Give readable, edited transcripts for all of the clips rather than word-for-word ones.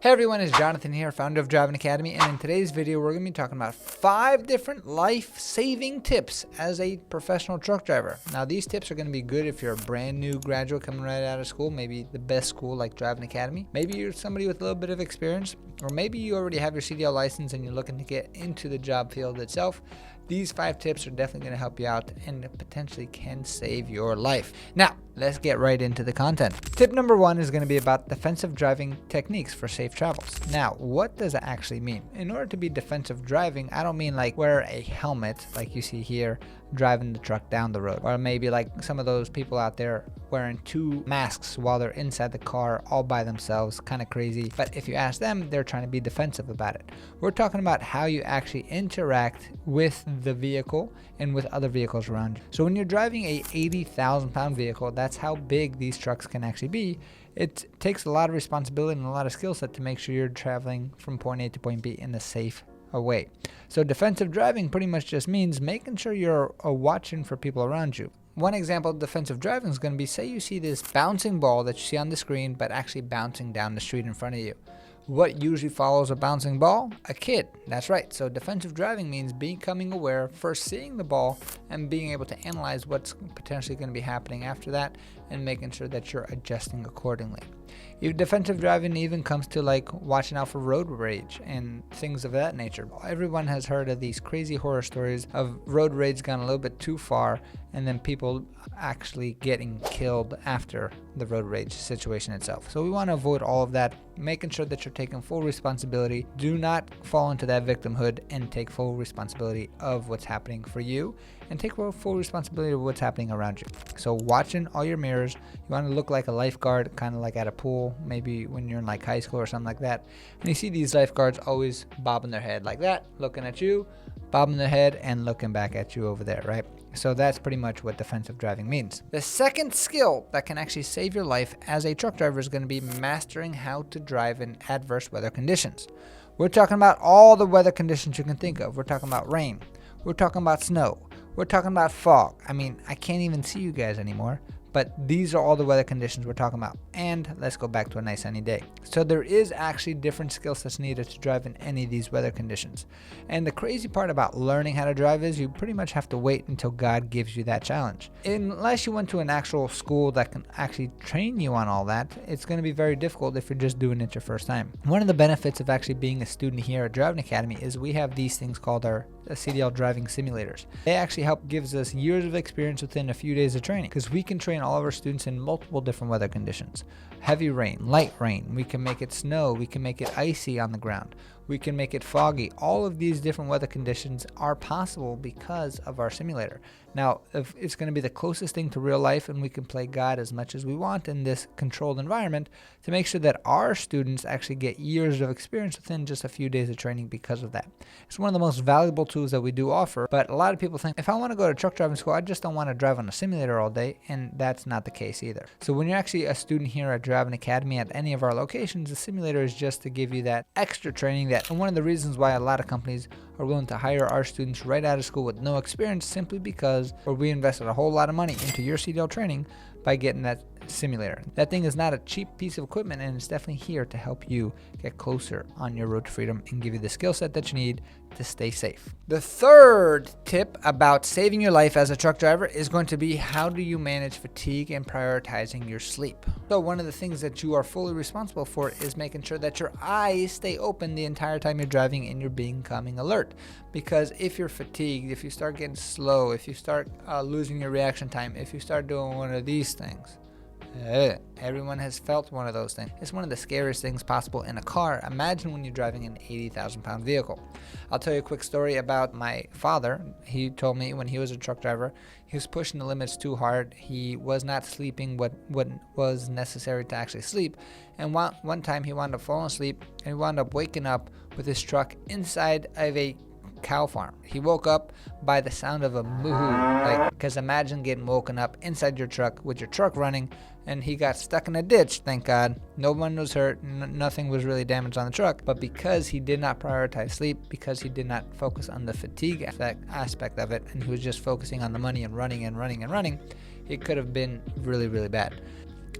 Hey everyone, it's Jonathan here, founder of Driving Academy, and in today's video we're going to be talking about 5 different life-saving tips as a professional truck driver. Now these tips are going to be good if you're a brand new graduate coming right out of school, maybe the best school like Driving Academy. Maybe you're somebody with a little bit of experience, or maybe you already have your CDL license and you're looking to get into the job field itself. These 5 tips are definitely going to help you out and potentially can save your life. Now, let's get right into the content. Tip number 1 is going to be about defensive driving techniques for safe travels. Now, what does that actually mean? In order to be defensive driving, I don't mean like wear a helmet like you see here driving the truck down the road, or maybe like some of those people out there wearing 2 masks while they're inside the car all by themselves, kind of crazy. But if you ask them, they're trying to be defensive about it. We're talking about how you actually interact with the vehicle and with other vehicles around you. So when you're driving a 80,000 pound vehicle, that's how big these trucks can actually be. It takes a lot of responsibility and a lot of skill set to make sure you're traveling from point A to point B in a safe way. So defensive driving pretty much just means making sure you're watching for people around you. One example of defensive driving is going to be, say you see this bouncing ball that you see on the screen but actually bouncing down the street in front of you. What usually follows a bouncing ball? A kid. That's right. So defensive driving means becoming aware, first seeing the ball and being able to analyze what's potentially going to be happening after that and making sure that you're adjusting accordingly. If defensive driving even comes to like watching out for road rage and things of that nature. Everyone has heard of these crazy horror stories of road rage gone a little bit too far and then people actually getting killed after the road rage situation itself. So we want to avoid all of that, making sure that you're taking full responsibility. Do not fall into that victimhood and take full responsibility of what's happening for you and take full responsibility of what's happening around you. So watching all your mirrors, you want to look like a lifeguard, kind of like at a pool, maybe when you're in like high school or something like that. And you see these lifeguards always bobbing their head like that, looking at you, bobbing their head and looking back at you over there, right? So that's pretty much what defensive driving means. The second skill that can actually save your life as a truck driver is going to be mastering how to drive in adverse weather conditions. We're talking about all the weather conditions you can think of. We're talking about rain. We're talking about snow. We're talking about fog. I mean, I can't even see you guys anymore. But these are all the weather conditions we're talking about. And let's go back to a nice sunny day. So there is actually different skill sets needed to drive in any of these weather conditions. And the crazy part about learning how to drive is you pretty much have to wait until God gives you that challenge. Unless you went to an actual school that can actually train you on all that, it's going to be very difficult if you're just doing it your first time. One of the benefits of actually being a student here at Driving Academy is we have these things called our CDL driving simulators. They actually help gives us years of experience within a few days of training, because we can train all of our students in multiple different weather conditions. Heavy rain, light rain, we can make it snow, we can make it icy on the ground, we can make it foggy. All of these different weather conditions are possible because of our simulator. Now, if it's going to be the closest thing to real life, and we can play God as much as we want in this controlled environment to make sure that our students actually get years of experience within just a few days of training because of that. It's one of the most valuable tools that we do offer, but a lot of people think, if I want to go to truck driving school, I just don't want to drive on a simulator all day, and that's not the case either. So when you're actually a student here at Driving Academy at any of our locations, the simulator is just to give you that extra training, and one of the reasons why a lot of companies are willing to hire our students right out of school with no experience, simply because we invested a whole lot of money into your CDL training by getting that simulator. That thing is not a cheap piece of equipment, and it's definitely here to help you get closer on your road to freedom and give you the skill set that you need to stay safe. The third tip about saving your life as a truck driver is going to be, how do you manage fatigue and prioritizing your sleep? So one of the things that you are fully responsible for is making sure that your eyes stay open the entire time you're driving and you're becoming alert. Because if you're fatigued, if you start getting slow, if you start losing your reaction time, if you start doing one of these things, everyone has felt one of those things. It's one of the scariest things possible in a car. Imagine when you're driving an 80,000 pound vehicle. I'll tell you a quick story about my father. He told me when he was a truck driver, he was pushing the limits too hard. He was not sleeping what was necessary to actually sleep. And one time he wound up falling asleep, and he wound up waking up with his truck inside of a cow farm. He woke up by the sound of a moo-hoo, because imagine getting woken up inside your truck with your truck running, and he got stuck in a ditch. Thank God, no one was hurt, nothing was really damaged on the truck, but because he did not prioritize sleep, because he did not focus on the fatigue aspect of it, and he was just focusing on the money and running, it could have been really, really bad.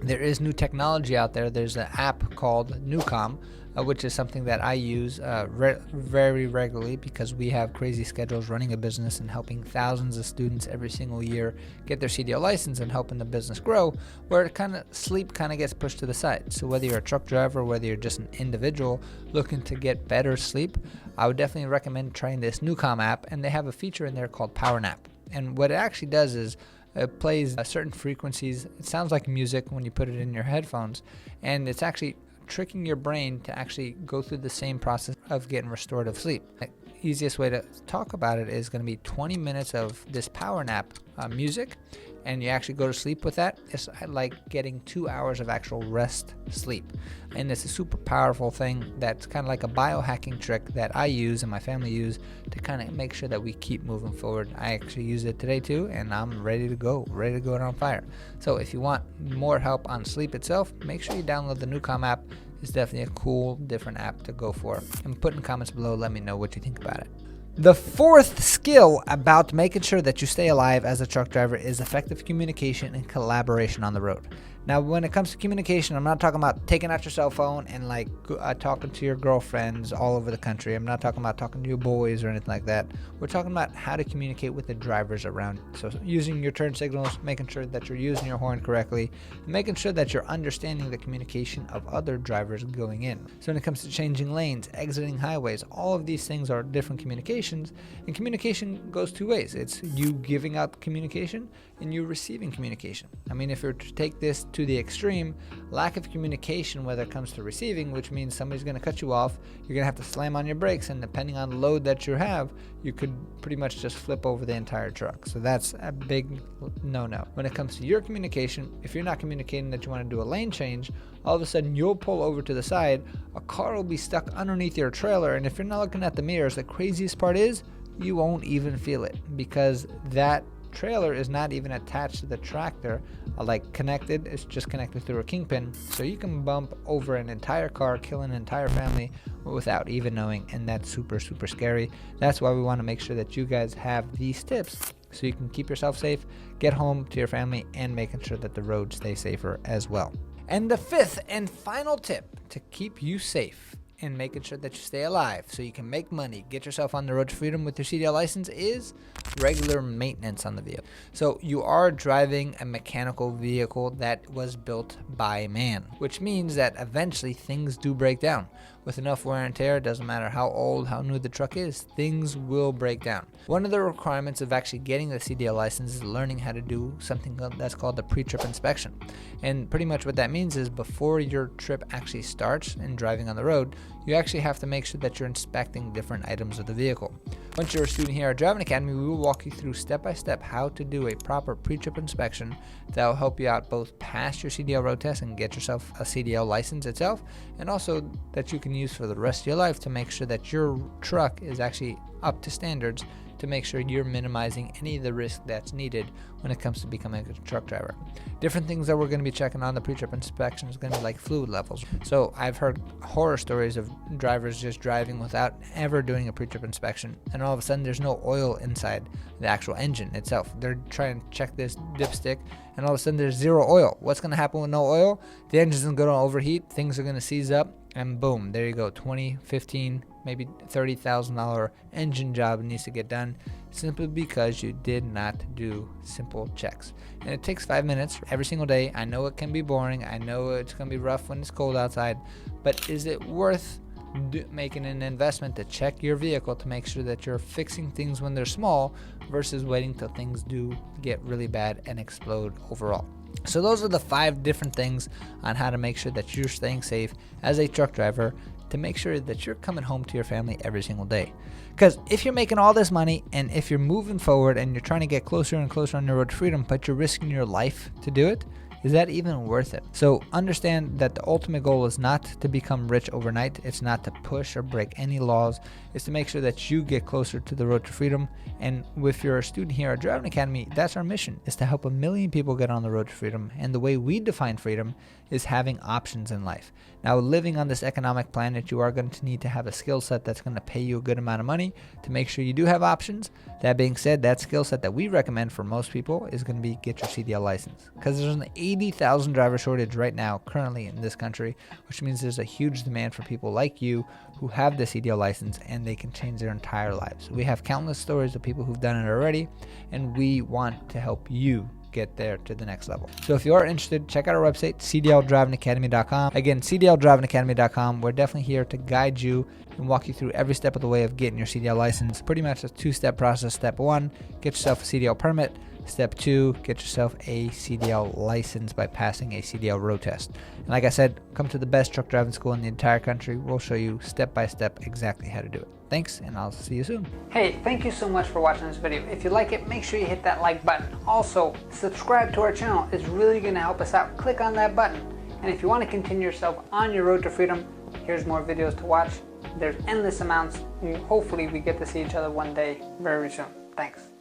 There is new technology out there. There's an app called Newcom which is something that I use very regularly because we have crazy schedules running a business and helping thousands of students every single year get their CDL license and helping the business grow, where sleep kind of gets pushed to the side. So whether you're a truck driver, or whether you're just an individual looking to get better sleep, I would definitely recommend trying this Newcom app, and they have a feature in there called Power Nap. And what it actually does is it plays certain frequencies. It sounds like music when you put it in your headphones, and it's actually tricking your brain to actually go through the same process of getting restorative sleep. The easiest way to talk about it is going to be 20 minutes of this power nap music, and you actually go to sleep with that. It's like getting 2 hours of actual rest sleep, and it's a super powerful thing that's kind of like a biohacking trick that I use and my family use to kind of make sure that we keep moving forward. I actually use it today too, and I'm ready to go it on fire. So if you want more help on sleep itself, make sure you download the Newcom app. It's definitely a cool, different app to go for. And put in comments below, let me know what you think about it. The fourth skill about making sure that you stay alive as a truck driver is effective communication and collaboration on the road. Now, when it comes to communication, I'm not talking about taking out your cell phone and talking to your girlfriends all over the country. I'm not talking about talking to your boys or anything like that. We're talking about how to communicate with the drivers around you. So using your turn signals, making sure that you're using your horn correctly, making sure that you're understanding the communication of other drivers going in. So when it comes to changing lanes, exiting highways, all of these things are different communications, and communication goes two ways. It's you giving out communication and you receiving communication. I mean, if you're to take this to the extreme, lack of communication whether it comes to receiving, which means somebody's going to cut you off, you're going to have to slam on your brakes, and depending on the load that you have, you could pretty much just flip over the entire truck. So that's a big no-no. When it comes to your communication, if you're not communicating that you want to do a lane change, all of a sudden you'll pull over to the side, a car will be stuck underneath your trailer, and if you're not looking at the mirrors, the craziest part is you won't even feel it because that trailer is not even attached to the tractor, connected. It's just connected through a kingpin, so you can bump over an entire car, kill an entire family without even knowing, and that's super scary. That's why we want to make sure that you guys have these tips so you can keep yourself safe, get home to your family, and making sure that the roads stay safer as well. And the fifth and final tip to keep you safe and making sure that you stay alive so you can make money, get yourself on the road to freedom with your CDL license is regular maintenance on the vehicle. So you are driving a mechanical vehicle that was built by man, which means that eventually things do break down. With enough wear and tear, it doesn't matter how old, how new the truck is, things will break down. One of the requirements of actually getting the CDL license is learning how to do something that's called the pre-trip inspection. And pretty much what that means is before your trip actually starts and driving on the road, you actually have to make sure that you're inspecting different items of the vehicle. Once you're a student here at Driving Academy, we will walk you through step-by-step how to do a proper pre-trip inspection that will help you out both pass your CDL road test and get yourself a CDL license itself, and also that you can use for the rest of your life to make sure that your truck is actually up to standards, to make sure you're minimizing any of the risk that's needed when it comes to becoming a truck driver. Different things that we're going to be checking on the pre-trip inspection is going to be like fluid levels. So I've heard horror stories of drivers just driving without ever doing a pre-trip inspection, and all of a sudden there's no oil inside the actual engine itself. They're trying to check this dipstick, and all of a sudden there's zero oil. What's going to happen with no oil? The engine's going to overheat, things are going to seize up, and boom, there you go, 20, 15, maybe $30,000 engine job needs to get done simply because you did not do simple checks. And it takes 5 minutes every single day. I know it can be boring. I know it's going to be rough when it's cold outside, but is it worth making an investment to check your vehicle to make sure that you're fixing things when they're small versus waiting till things do get really bad and explode overall? So those are the 5 different things on how to make sure that you're staying safe as a truck driver, to make sure that you're coming home to your family every single day. Because if you're making all this money and if you're moving forward and you're trying to get closer and closer on your road to freedom, but you're risking your life to do it, is that even worth it? So understand that the ultimate goal is not to become rich overnight. It's not to push or break any laws. It's to make sure that you get closer to the road to freedom. And if you're a student here at Driving Academy, that's our mission, is to help 1 million people get on the road to freedom. And the way we define freedom is having options in life. Now, living on this economic planet, you are going to need to have a skill set that's going to pay you a good amount of money to make sure you do have options. That being said, that skill set that we recommend for most people is going to be get your CDL license, because there's an 80,000 driver shortage right now currently in this country, which means there's a huge demand for people like you who have the CDL license and they can change their entire lives. We have countless stories of people who've done it already, and we want to help you get there to the next level. So if you are interested, check out our website, cdldrivingacademy.com. Again, cdldrivingacademy.com. We're definitely here to guide you and walk you through every step of the way of getting your CDL license. Pretty much a two-step process. Step 1, get yourself a CDL permit. Step 2, get yourself a CDL license by passing a CDL road test. And like I said, come to the best truck driving school in the entire country. We'll show you step by step exactly how to do it. Thanks, and I'll see you soon. Hey, thank you so much for watching this video. If you like it, make sure you hit that like button. Also, subscribe to our channel. It's really going to help us out. Click on that button. And if you want to continue yourself on your road to freedom, here's more videos to watch. There's endless amounts. Hopefully we get to see each other one day very soon. Thanks.